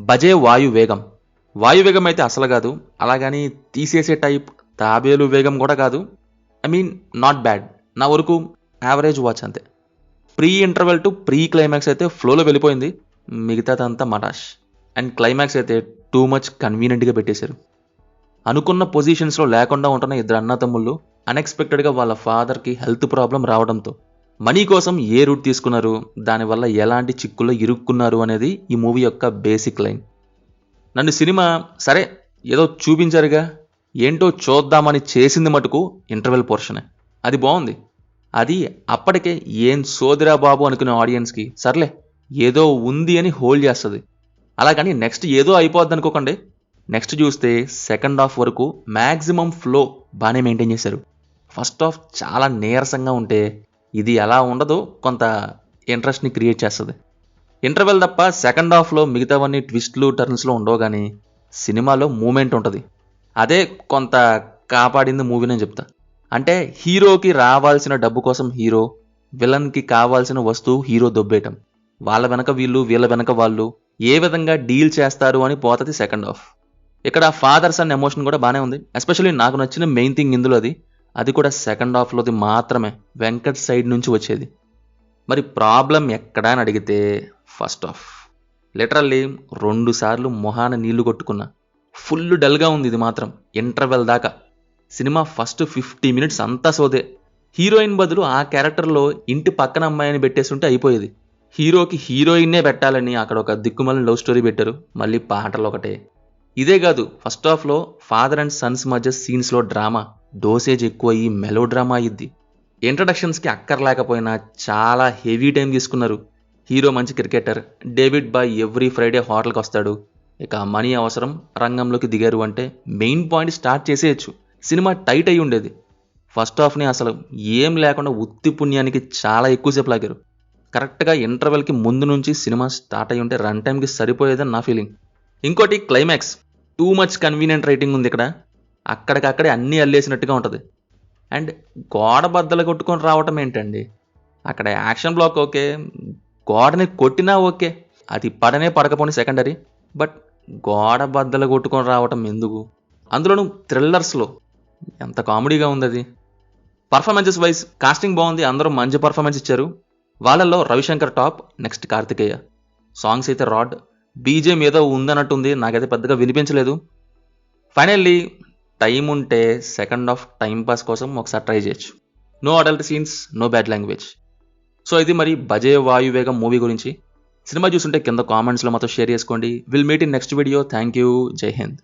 బజే వాయువేగం. వాయువేగం అయితే అసలు కాదు, అలాగని తీసేసే టైప్ తాబేలు వేగం కూడా కాదు. ఐ మీన్ నాట్ బ్యాడ్, నా వరకు యావరేజ్ వాచ్ అంతే. Pre interval to pre climax అయితే ఫ్లోలో వెళ్ళిపోయింది, మిగతాదంతా మటాష్. అండ్ క్లైమాక్స్ అయితే టూ మచ్ కన్వీనియంట్గా పెట్టేశారు. అనుకున్న పొజిషన్స్లో లేకుండా ఉంటున్న ఇద్దరు అన్నతమ్ముళ్ళు అన్ఎక్స్పెక్టెడ్గా వాళ్ళ ఫాదర్కి హెల్త్ ప్రాబ్లం రావడంతో మనీ కోసం ఏ రూట్ తీసుకున్నారు, దానివల్ల ఎలాంటి చిక్కుల్లో ఇరుక్కున్నారు అనేది ఈ మూవీ యొక్క బేసిక్ లైన్. నన్ను సినిమా సరే ఏదో చూపించారుగా, ఏంటో చూద్దామని చేసింది మటుకు ఇంటర్వెల్ పోర్షనే. అది బాగుంది. అది అప్పటికే ఏం సోదిరా బాబు అనుకునే ఆడియన్స్కి సర్లే ఏదో ఉంది అని హోల్డ్ చేస్తుంది. అలాగని నెక్స్ట్ ఏదో అయిపోద్ది అనుకోకండి. నెక్స్ట్ చూస్తే సెకండ్ హాఫ్ వరకు మ్యాక్సిమం ఫ్లో బాగానే మెయింటైన్ చేశారు. ఫస్ట్ హాఫ్ చాలా నీరసంగా ఉంటే ఇది ఎలా ఉండదో కొంత ఇంట్రెస్ట్ని క్రియేట్ చేస్తుంది. ఇంటర్వెల్ తప్ప సెకండ్ హాఫ్లో మిగతావన్నీ ట్విస్ట్లు టర్న్స్లో ఉండవు, కానీ సినిమాలో మూమెంట్ ఉంటుంది. అదే కొంత కాపాడింది మూవీనే చెప్తా. అంటే హీరోకి రావాల్సిన డబ్బు కోసం హీరో, విలన్కి కావాల్సిన వస్తువు హీరో దొబ్బేయటం, వాళ్ళ వెనక వీళ్ళు వీళ్ళ వెనక వాళ్ళు ఏ విధంగా డీల్ చేస్తారు అని పోతుంది సెకండ్ హాఫ్. ఇక్కడ ఫాదర్స్ అన్న ఎమోషన్ కూడా బాగానే ఉంది. ఎస్పెషల్లీ నాకు నచ్చిన మెయిన్ థింగ్ ఇందులో అది కూడా సెకండ్ హాఫ్లోది మాత్రమే, వెంకట్ సైడ్ నుంచి వచ్చేది. మరి ప్రాబ్లం ఎక్కడా అని అడిగితే ఫస్ట్ హాఫ్. లిటరల్లీ 2 సార్లు మొహాన నీళ్లు కొట్టుకున్నా. ఫుల్ డల్గా ఉంది ఇది మాత్రం ఇంటర్వెల్ దాకా. సినిమా ఫస్ట్ 50 మినిట్స్ అంతా సోదే. హీరోయిన్ బదులు ఆ క్యారెక్టర్లో ఇంటి పక్కన అమ్మాయిని పెట్టేస్తుంటే అయిపోయేది. హీరోకి హీరోయిన్నే పెట్టాలని అక్కడ ఒక దిక్కుమల్ని లవ్ స్టోరీ పెట్టారు, మళ్ళీ పాటలు ఒకటే. ఇదే కాదు, ఫస్ట్ హాఫ్లో ఫాదర్ అండ్ సన్స్ మధ్య సీన్స్లో డ్రామా డోసేజ్ ఎక్కువ, ఈ మెలో డ్రామా అయ్యిద్ది. ఇంట్రడక్షన్స్కి అక్కర్లేకపోయినా చాలా హెవీ టైం తీసుకున్నారు. హీరో మంచి క్రికెటర్, డేవిడ్ బాయ్ ఎవ్రీ ఫ్రైడే హోటల్కి వస్తాడు, ఇక మనీ అవసరం, రంగంలోకి దిగారు అంటే మెయిన్ పాయింట్ స్టార్ట్ చేసేయచ్చు. సినిమా టైట్ అయి ఉండేది. ఫస్ట్ హాఫ్ని అసలు ఏం లేకుండా ఉత్తి పుణ్యానికి చాలా ఎక్కువసేపు లాగారు. కరెక్ట్గా ఇంటర్వెల్కి ముందు నుంచి సినిమా స్టార్ట్ అయ్యి ఉంటే రన్ టైంకి సరిపోయేదని నా ఫీలింగ్. ఇంకోటి climax too much convenient writing ఉంది ఇక్కడ. అక్కడికక్కడే అన్నీ అల్లేసినట్టుగా ఉంటుంది. అండ్ గోడ బద్దలు కొట్టుకొని రావటం ఏంటండి, అక్కడ యాక్షన్ బ్లాక్ ఓకే, గోడని కొట్టినా ఓకే, అది పడనే పడకపోని సెకండరీ, బట్ గోడ బద్దలు కొట్టుకొని రావటం ఎందుకు? అందులోనూ థ్రిల్లర్స్లో ఎంత కామెడీగా ఉంది అది. పర్ఫార్మెన్సెస్ వైజ్ కాస్టింగ్ బాగుంది, అందరూ మంచి పర్ఫార్మెన్స్ ఇచ్చారు. వాళ్ళల్లో Ravishankar top, next Karthikeya. Songs అయితే రాడ్, బీజేం ఏదో ఉందన్నట్టుంది, నాకైతే పెద్దగా వినిపించలేదు. ఫైనల్లీ టైం ఉంటే సెకండ్ హాఫ్ టైంపాస్ కోసం ఒకసారి ట్రై చేయొచ్చు. No adult scenes, no bad language. So ఇది మరి బజే వాయువేగం మూవీ గురించి. సినిమా చూస్తుంటే కింద కామెంట్స్లో మాతో షేర్ చేసుకోండి. Will meet in next video. Thank you. జై హింద్.